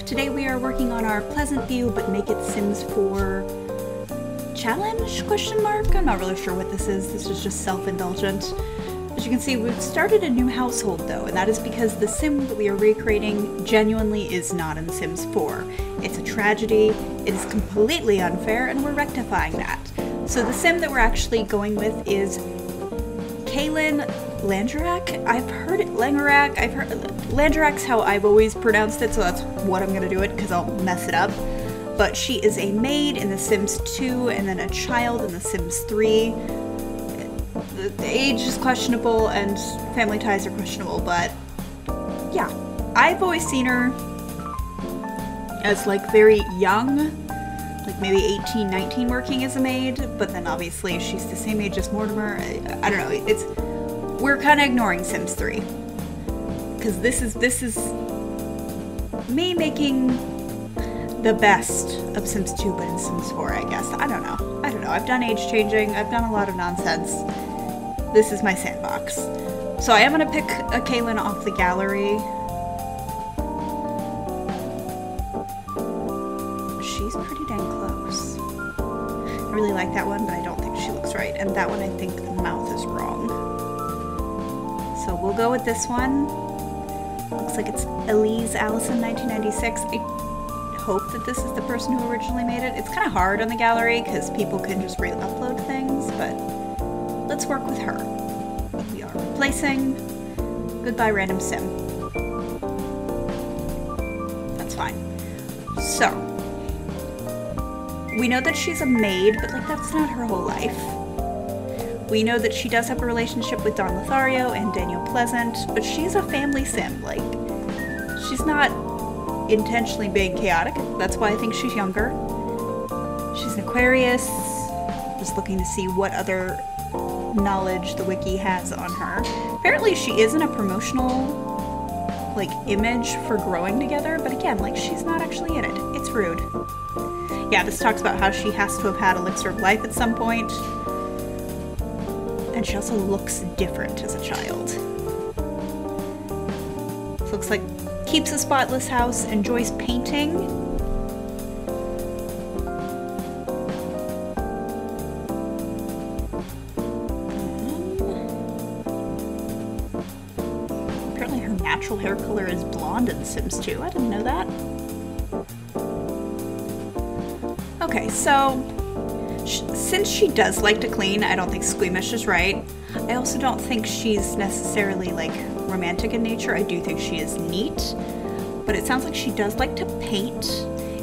Today we are working on our Pleasantview but make it Sims 4 challenge, question mark? I'm not really sure what this is. This is just self-indulgent. As you can see, we've started a new household though, and that is because the sim that we are recreating genuinely is not in Sims 4. It's a tragedy, it is completely unfair, and we're rectifying that. So the sim that we're actually going with is Kaylynn Langerak. I've heard it Langerak. Langerak's how I've always pronounced it, so that's what I'm gonna do it because I'll mess it up. But she is a maid in The Sims 2 and then a child in The Sims 3. The age is questionable and family ties are questionable, but yeah. I've always seen her as like very young, like maybe 18, 19 working as a maid, but then obviously she's the same age as Mortimer. I don't know, we're kind of ignoring Sims 3. Because this is me making the best of Sims 2 but in Sims 4, I guess. I don't know. I've done age changing, I've done a lot of nonsense. This is my sandbox. So I am gonna pick a Kaylynn off the gallery. She's pretty dang close. I really like that one, but I don't think she looks right. And that one, I think the mouth is wrong. So we'll go with this one. Looks like it's Elise Allison 1996. I hope that this is the person who originally made it. It's kind of hard on the gallery because people can just re-upload things, but let's work with her. We are replacing. Goodbye, random sim. That's fine. So, we know that she's a maid, but like that's not her whole life. We know that she does have a relationship with Don Lothario and Daniel Pleasant, but she's a family sim. Like, she's not intentionally being chaotic. That's why I think she's younger. She's an Aquarius. Just looking to see what other knowledge the wiki has on her. Apparently she is in a promotional like image for growing together, but again, like she's not actually in it. It's rude. Yeah, this talks about how she has to have had Elixir of Life at some point. And she also looks different as a child. This looks like keeps a spotless house, enjoys painting. Apparently her natural hair color is blonde in Sims 2. I didn't know that. Okay, so since she does like to clean, I don't think squeamish is right. I also don't think she's necessarily like romantic in nature. I do think she is neat, but it sounds like she does like to paint.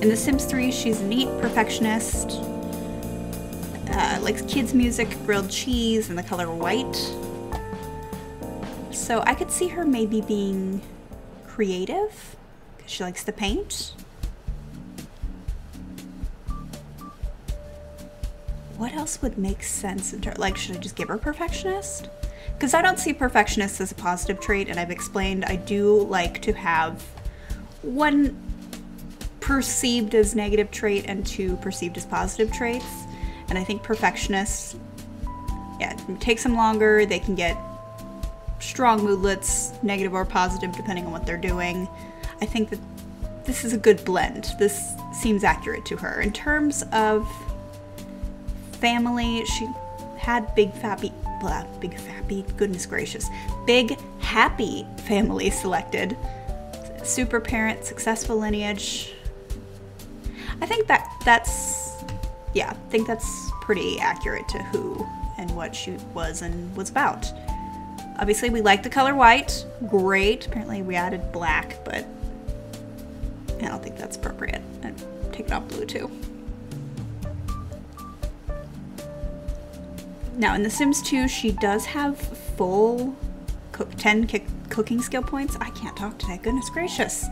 In The Sims 3, she's a neat perfectionist, likes kids' music, grilled cheese, and the color white. So I could see her maybe being creative, because she likes to paint. What else would make sense in terms, like, should I just give her perfectionist? Because I don't see perfectionist as a positive trait, and I've explained I do like to have one perceived as negative trait and two perceived as positive traits. And I think perfectionists, yeah, it takes them longer, they can get strong moodlets, negative or positive depending on what they're doing. I think that this is a good blend. This seems accurate to her. In terms of family, she had big happy, goodness gracious, big happy family selected. Super parent, successful lineage. I think that's pretty accurate to who and what she was and was about. Obviously we like the color white, great. Apparently we added black, but I don't think that's appropriate. I'm taking off blue too. Now, in The Sims 2, she does have full 10 cooking skill points. I can't talk today, goodness gracious.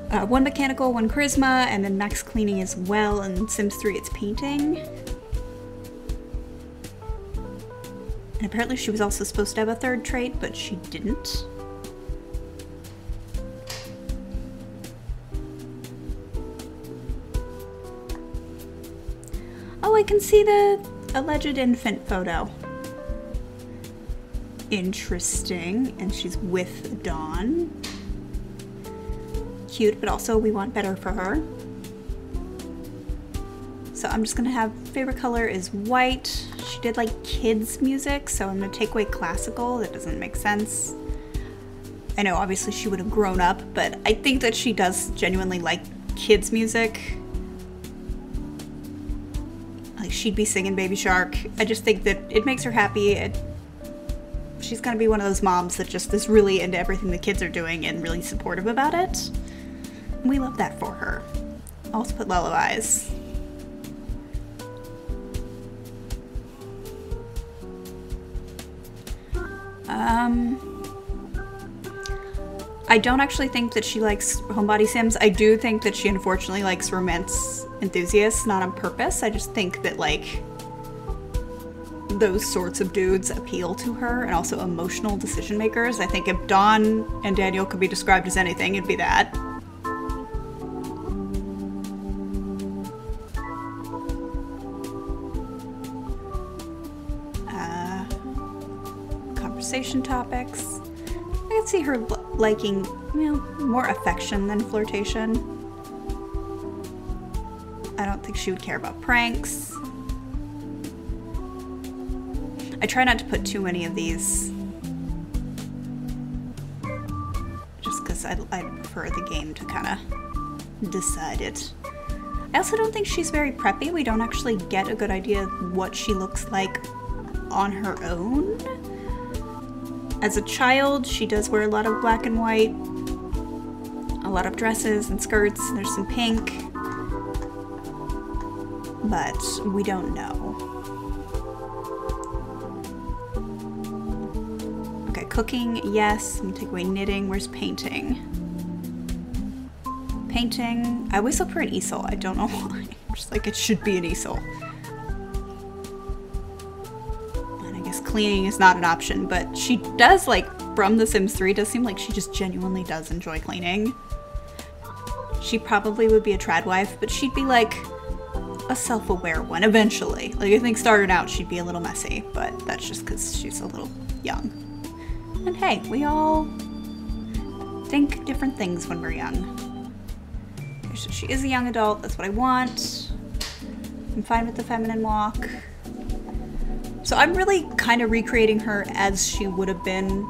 1 mechanical, 1 charisma, and then max cleaning as well. In Sims 3, it's painting. And apparently she was also supposed to have a 3rd trait, but she didn't. Oh, I can see the alleged infant photo. Interesting. And she's with Dawn. cute, but also we want better for her. So I'm just gonna have favorite color is white. She did like kids music, so I'm gonna take away classical. That doesn't make sense. I know obviously she would have grown up, but I think that she does genuinely like kids music. Like she'd be singing Baby Shark. I just think that it makes her happy. She's gonna be one of those moms that just is really into everything the kids are doing and really supportive about it. We love that for her. I'll also put lullabies. I don't actually think that she likes homebody sims. I do think that she unfortunately likes romance enthusiasts, not on purpose. I just think that like those sorts of dudes appeal to her, and also emotional decision makers. I think if Dawn and Daniel could be described as anything, it'd be that. Conversation topics. I could see her liking, you know, more affection than flirtation. I don't think she would care about pranks. I try not to put too many of these, just because I prefer the game to kind of decide it. I also don't think she's very preppy. We don't actually get a good idea of what she looks like on her own. As a child, she does wear a lot of black and white, a lot of dresses and skirts. There's some pink, but we don't know. Okay, cooking, yes. I'm gonna take away knitting. Where's painting? Painting. I always look for an easel. I don't know why. Just like it should be an easel. Cleaning is not an option, but she does, like, from The Sims 3, does seem like she just genuinely does enjoy cleaning. She probably would be a trad wife, but she'd be, like, a self-aware one eventually. Like, I think starting out she'd be a little messy, but that's just because she's a little young. And hey, we all think different things when we're young. So she is a young adult, that's what I want. I'm fine with the feminine walk. So I'm really kind of recreating her as she would have been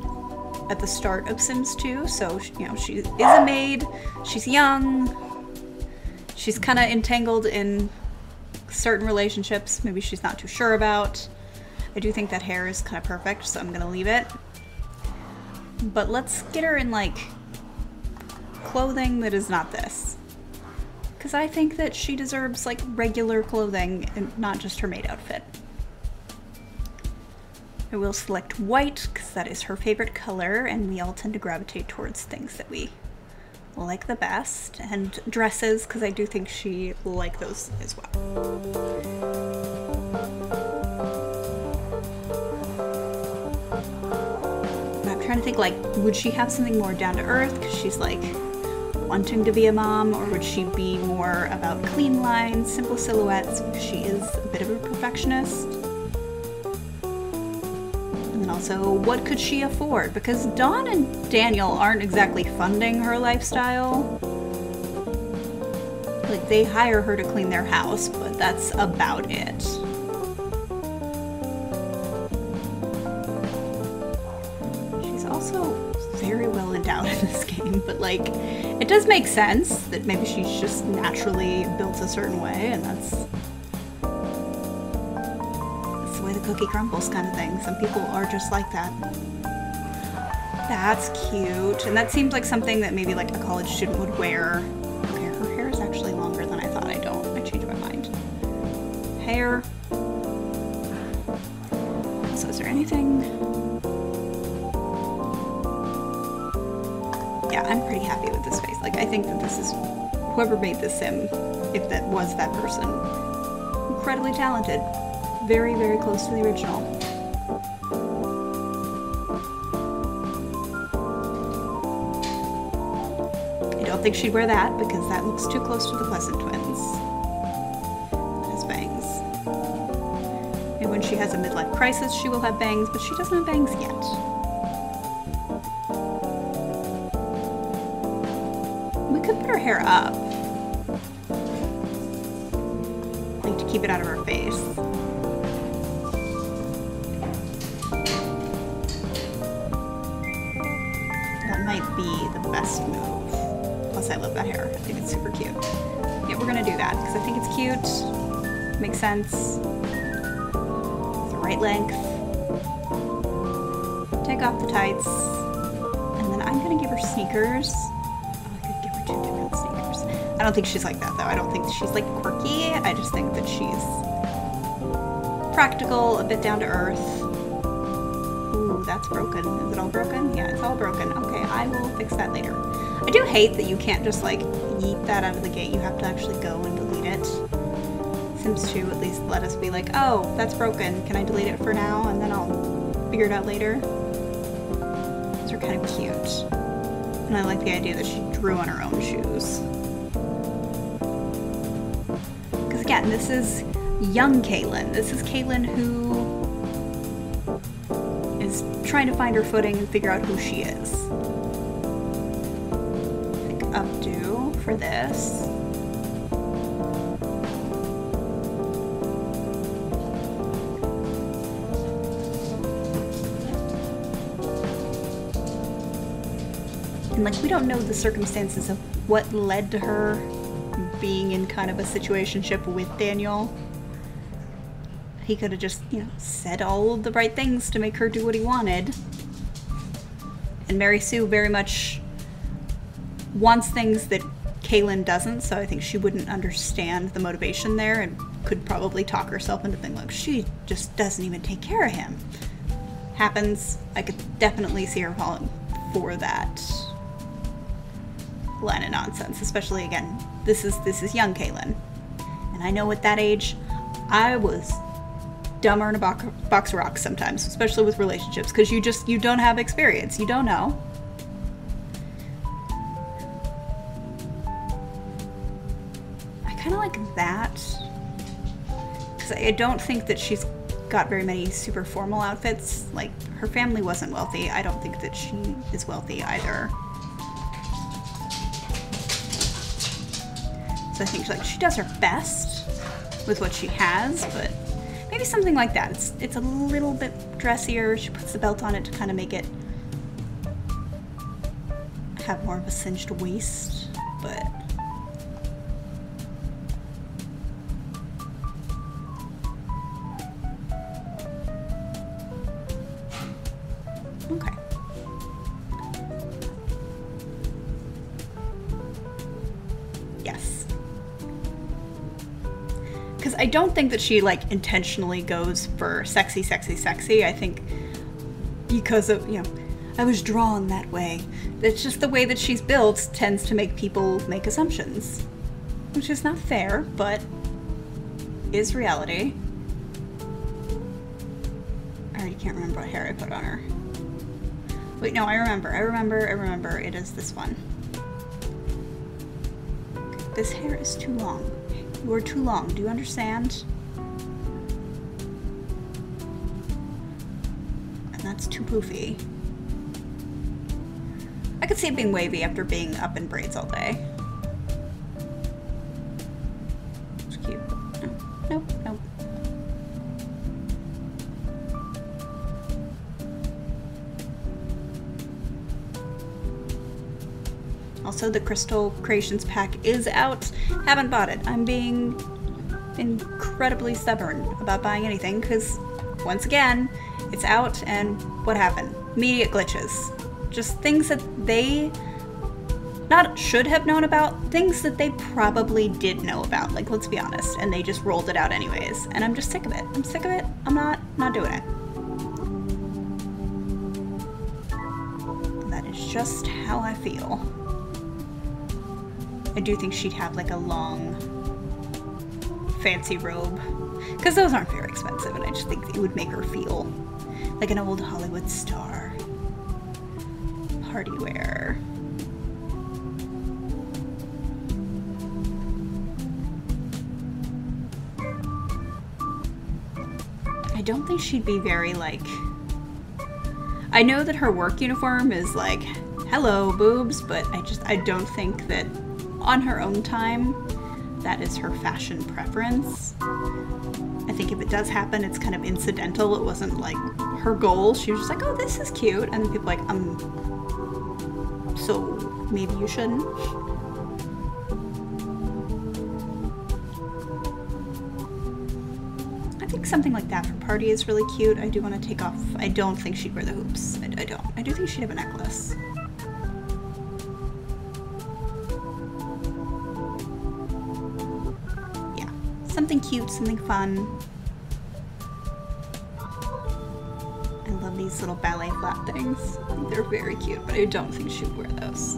at the start of Sims 2. So, you know, she is a maid, she's young, she's kind of entangled in certain relationships maybe she's not too sure about. I do think that hair is kind of perfect, so I'm gonna leave it. But let's get her in, like, clothing that is not this. Because I think that she deserves, like, regular clothing and not just her maid outfit. I will select white because that is her favorite color, and we all tend to gravitate towards things that we like the best. And dresses, because I do think she will like those as well. And I'm trying to think, like, would she have something more down to earth because she's like wanting to be a mom, or would she be more about clean lines, simple silhouettes because she is a bit of a perfectionist? And also, what could she afford? Because Dawn and Daniel aren't exactly funding her lifestyle. Like, they hire her to clean their house, but that's about it. She's also very well endowed in this game, but like, it does make sense that maybe she's just naturally built a certain way, and that's cookie crumbles kind of thing. Some people are just like that. That's cute. And that seems like something that maybe like a college student would wear. Okay, her hair is actually longer than I thought. I changed my mind. Hair. So is there anything? Yeah, I'm pretty happy with this face. Like, I think that this is whoever made this sim, if that was that person, incredibly talented. Very, very close to the original. I don't think she'd wear that because that looks too close to the Pleasant twins. Has bangs. And when she has a midlife crisis, she will have bangs, but she doesn't have bangs yet. We could hair up. Like to keep it out of her face. That might be the best move. Plus I love that hair. I think it's super cute. Yeah, we're gonna do that because I think it's cute. Makes sense. It's the right length. Take off the tights. And then I'm gonna give her sneakers. Oh, I could give her 2 different sneakers. I don't think she's like that though. I don't think she's like quirky. I just think that she's practical, a bit down to earth. Ooh, that's broken. Is it all broken? Yeah, it's all broken. Okay, I will fix that later. I do hate that you can't just like yeet that out of the gate. You have to actually go and delete it. Sims 2 at least let us be like, oh, that's broken. Can I delete it for now? And then I'll figure it out later. Those are kind of cute. And I like the idea that she drew on her own shoes. Because again, this is young Kaylynn. This is Kaylynn who is trying to find her footing and figure out who she is. I think updo for this. And like, we don't know the circumstances of what led to her being in kind of a situationship with Daniel. He could have just, you know, said all of the right things to make her do what he wanted. And Mary Sue very much wants things that Kaylynn doesn't, so I think she wouldn't understand the motivation there and could probably talk herself into thinking, like, she just doesn't even take care of him. Happens. I could definitely see her falling for that line of nonsense, especially again, this is young Kaylynn. And I know at that age, I was dumber in a box of rocks sometimes, especially with relationships, because you don't have experience. You don't know. I kind of like that, because I don't think that she's got very many super formal outfits. Like, her family wasn't wealthy. I don't think that she is wealthy either. So I think like she does her best with what she has, but maybe something like that. It's a little bit dressier. She puts the belt on it to kind of make it have more of a cinched waist, but okay. Yes. Because I don't think that she like intentionally goes for sexy, sexy, sexy. I think because of, you know, I was drawn that way. It's just the way that she's built tends to make people make assumptions. Which is not fair, but is reality. I already can't remember what hair I put on her. Wait, no, I remember. It is this one. This hair is too long. You are too long. Do you understand? And that's too poofy. I could see it being wavy after being up in braids all day. It's cute. No, nope, nope. Also, the Crystal Creations pack is out. Haven't bought it. I'm being incredibly stubborn about buying anything because, once again, it's out and what happened? Immediate glitches. Just things that they not should have known about, things that they probably did know about. Like, let's be honest. And they just rolled it out anyways. And I'm just sick of it. I'm sick of it. I'm not doing it. That is just how I feel. I do think she'd have like a long, fancy robe. Because those aren't very expensive, and I just think it would make her feel like an old Hollywood star. Party wear. I don't think she'd be very like... I know that her work uniform is like, hello, boobs, but I don't think that on her own time, that is her fashion preference. I think if it does happen, it's kind of incidental. It wasn't like her goal. She was just like, oh, this is cute. And then people are like, so maybe you shouldn't. I think something like that for party is really cute. I do want to take off. I don't think she'd wear the hoops. I don't. I do think she'd have a necklace. Yeah, something cute, something fun. I love these little ballet flat things. I think they're very cute, but I don't think she'd wear those.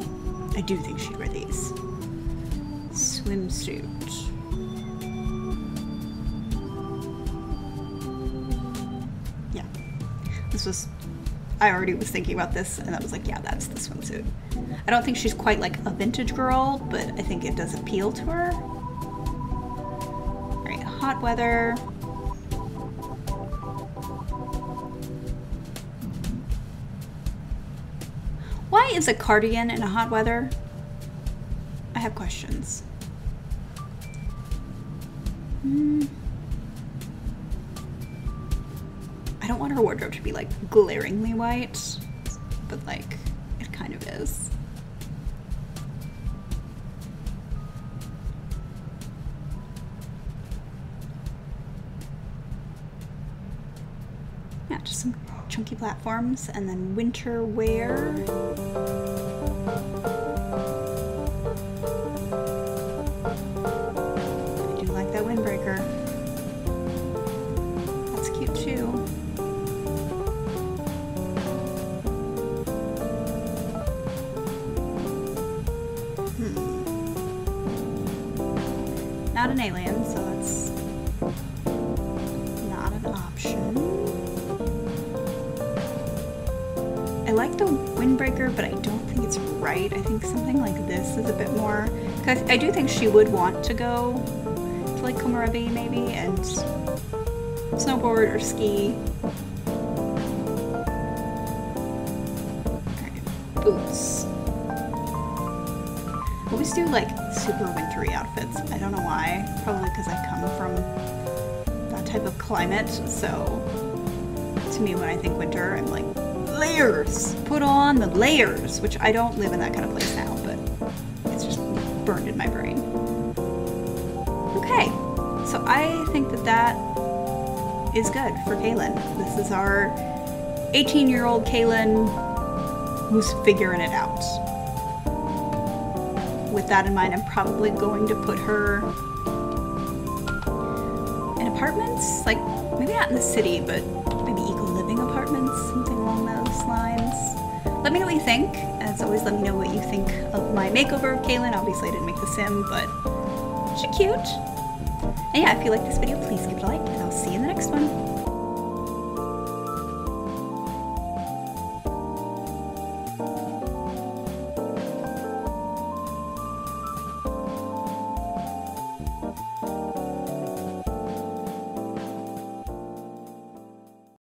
I do think she'd wear these. Swimsuit. Yeah. This was, I already was thinking about this and I was like, yeah, that's the swimsuit. I don't think she's quite like a vintage girl, but I think it does appeal to her. All right, hot weather. Why is a cardigan in a hot weather? I have questions. I don't want her wardrobe to be like glaringly white, but like it kind of is. Yeah, just some chunky platforms and then winter wear. I do like that windbreaker. That's cute too. Not an alien, so that's not an option. I like the windbreaker, but I don't think it's right. I think something like this is a bit more, because I do think she would want to go to like Komorebi maybe and snowboard or ski. Alright, boots. I always do like super wintry outfits. I don't know why. Probably because I come from that type of climate. So to me, when I think winter, I'm like, layers! Put on the layers! Which I don't live in that kind of place now, but it's just burned in my brain. Okay, so I think that that is good for Kaylynn. This is our 18-year-old Kaylynn who's figuring it out. With that in mind, I'm probably going to put her in apartments, like maybe not in the city, but maybe eco-living apartments, something along those lines. Let me know what you think. As always, let me know what you think of my makeover of Kaylynn. Obviously, I didn't make the sim, but she's cute. And yeah, if you like this video, please give it a like, and I'll see you in the next one.